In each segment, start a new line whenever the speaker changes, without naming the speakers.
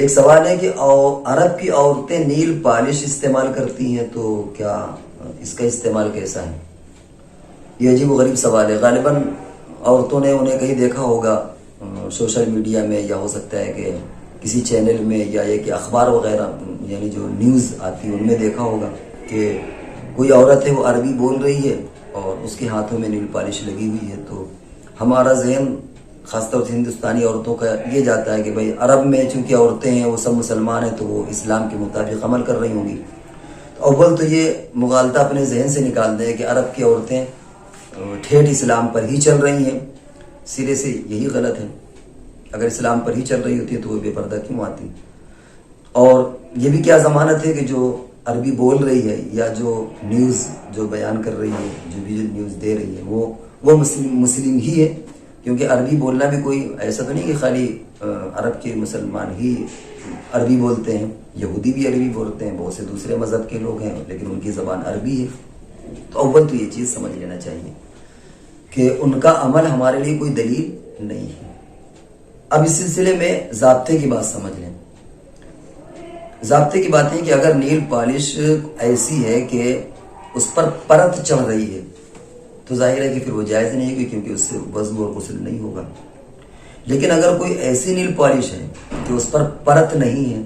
ایک سوال ہے کہ عرب کی عورتیں نیل پالش استعمال کرتی ہیں تو کیا اس کا استعمال کیسا ہے؟ یہ عجیب و غریب سوال ہے. غالباً عورتوں نے انہیں کہیں دیکھا ہوگا سوشل میڈیا میں، یا ہو سکتا ہے کہ کسی چینل میں، یا یہ کہ اخبار وغیرہ یعنی جو نیوز آتی ہے ان میں دیکھا ہوگا کہ کوئی عورت ہے وہ عربی بول رہی ہے اور اس کے ہاتھوں میں نیل پالش لگی ہوئی ہے. تو ہمارا ذہن خاص طور سے ہندوستانی عورتوں کا یہ جاتا ہے کہ بھائی عرب میں چونکہ عورتیں ہیں وہ سب مسلمان ہیں تو وہ اسلام کے مطابق عمل کر رہی ہوں گی. تو اول تو یہ مغالطہ اپنے ذہن سے نکال دیں کہ عرب کی عورتیں ٹھیٹ اسلام پر ہی چل رہی ہیں. سرے سے یہی غلط ہے. اگر اسلام پر ہی چل رہی ہوتی ہے تو وہ بے پردہ کیوں آتی؟ اور یہ بھی کیا ضمانت ہے کہ جو عربی بول رہی ہے یا جو نیوز جو بیان کر رہی ہے، جو بھی نیوز دے رہی ہے وہ مسلم ہی ہے؟ کیونکہ عربی بولنا بھی کوئی ایسا تو نہیں کہ خالی عرب کے مسلمان ہی عربی بولتے ہیں. یہودی بھی عربی بولتے ہیں، بہت سے دوسرے مذہب کے لوگ ہیں لیکن ان کی زبان عربی ہے. تو اول تو یہ چیز سمجھ لینا چاہیے کہ ان کا عمل ہمارے لیے کوئی دلیل نہیں ہے. اب اس سلسلے میں ضابطے کی بات سمجھ لیں. ضابطے کی بات ہے کہ اگر نیل پالش ایسی ہے کہ اس پر پرت چڑھ رہی ہے تو ظاہر ہے کہ پھر وہ جائز نہیں ہے، کیونکہ اس سے وضو اور غسل نہیں ہوگا. لیکن اگر کوئی ایسی نیل پالش ہے کہ اس پر پرت نہیں ہے،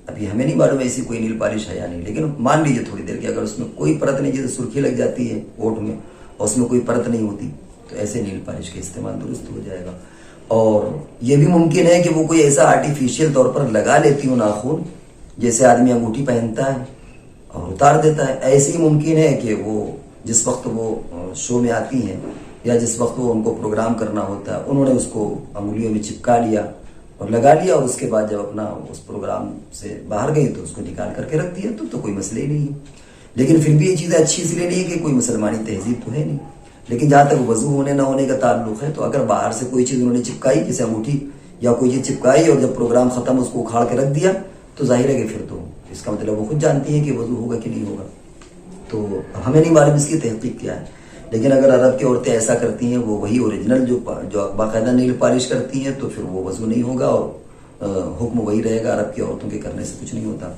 ابھی ہمیں نہیں معلوم ایسی کوئی نیل پالش ہے یا نہیں، لیکن مان لیجیے تھوڑی دیر کہ اگر اس میں کوئی پرت نہیں، جیسے سرخی لگ جاتی ہے ہونٹ میں اور اس میں کوئی پرت نہیں ہوتی، تو ایسے نیل پالش کا استعمال درست ہو جائے گا. اور یہ بھی ممکن ہے کہ وہ کوئی ایسا آرٹیفیشیل طور پر لگا لیتی ہوں ناخن، جیسے آدمی انگوٹھی پہنتا ہے اور اتار دیتا ہے. ایسے ہی ممکن ہے کہ وہ جس وقت وہ شو میں آتی ہیں یا جس وقت وہ ان کو پروگرام کرنا ہوتا ہے انہوں نے اس کو انگلیوں میں چپکا لیا اور لگا لیا، اور اس کے بعد جب اپنا اس پروگرام سے باہر گئی تو اس کو نکال کر کے رکھ دیا، تو کوئی مسئلہ ہی نہیں ہے. لیکن پھر بھی یہ چیزیں اچھی اس لیے نہیں ہے کہ کوئی مسلمانی تہذیب تو ہے نہیں. لیکن جہاں تک وضو ہونے نہ ہونے کا تعلق ہے، تو اگر باہر سے کوئی چیز انہوں نے چپکائی، جیسے انگوٹھی یا کوئی چیز چپکائی، اور جب پروگرام ختم اس کو اکھاڑ کے رکھ دیا، تو ظاہر ہے کہ پھر تو اس کا مطلب وہ خود جانتی ہیں کہ وضو ہوگا کہ نہیں ہوگا. تو ہمیں نہیں معلوم اس کی تحقیق کیا ہے. لیکن اگر عرب کی عورتیں ایسا کرتی ہیں، وہ وہی اوریجنل جو باقاعدہ نیل پالش کرتی ہیں، تو پھر وہ وضو نہیں ہوگا اور حکم وہی رہے گا. عرب کی عورتوں کے کرنے سے کچھ نہیں ہوتا.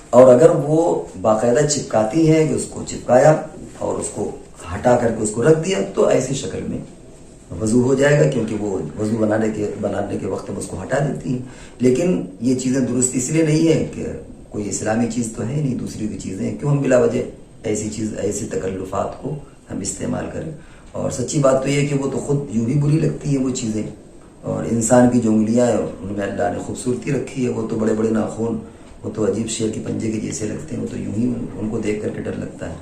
اور اگر وہ باقاعدہ چپکاتی ہیں کہ اس کو چپکایا اور اس کو ہٹا کر کے اس کو رکھ دیا، تو ایسی شکل میں وضو ہو جائے گا، کیونکہ وہ وضو بنانے کے وقت میں اس کو ہٹا دیتی ہیں. لیکن یہ چیزیں درست اس لیے نہیں ہے کہ کوئی اسلامی چیز تو ہے نہیں، دوسری کی چیزیں ہیں، کیوں ہم بلا وجہ ایسی تکلفات کو ہم استعمال کریں. اور سچی بات تو یہ ہے کہ وہ تو خود یوں بھی بری لگتی ہے وہ چیزیں. اور انسان کی جو انگلیاں ہیں ان میں اللہ نے خوبصورتی رکھی ہے، وہ تو بڑے بڑے ناخن، وہ تو عجیب شیر کے پنجے کے جیسے لگتے ہیں، وہ تو یوں ہی ان کو دیکھ کر کے ڈر لگتا ہے.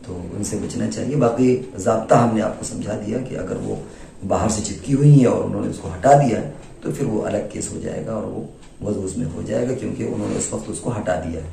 تو ان سے بچنا چاہیے. باقی ضابطہ ہم نے آپ کو سمجھا دیا کہ اگر وہ باہر سے چپکی ہوئی ہیں اور انہوں نے اس کو ہٹا دیا ہے تو پھر وہ الگ کیس ہو جائے گا اور وہ وضو اس میں ہو جائے گا، کیونکہ انہوں نے اس وقت اس کو ہٹا دیا ہے.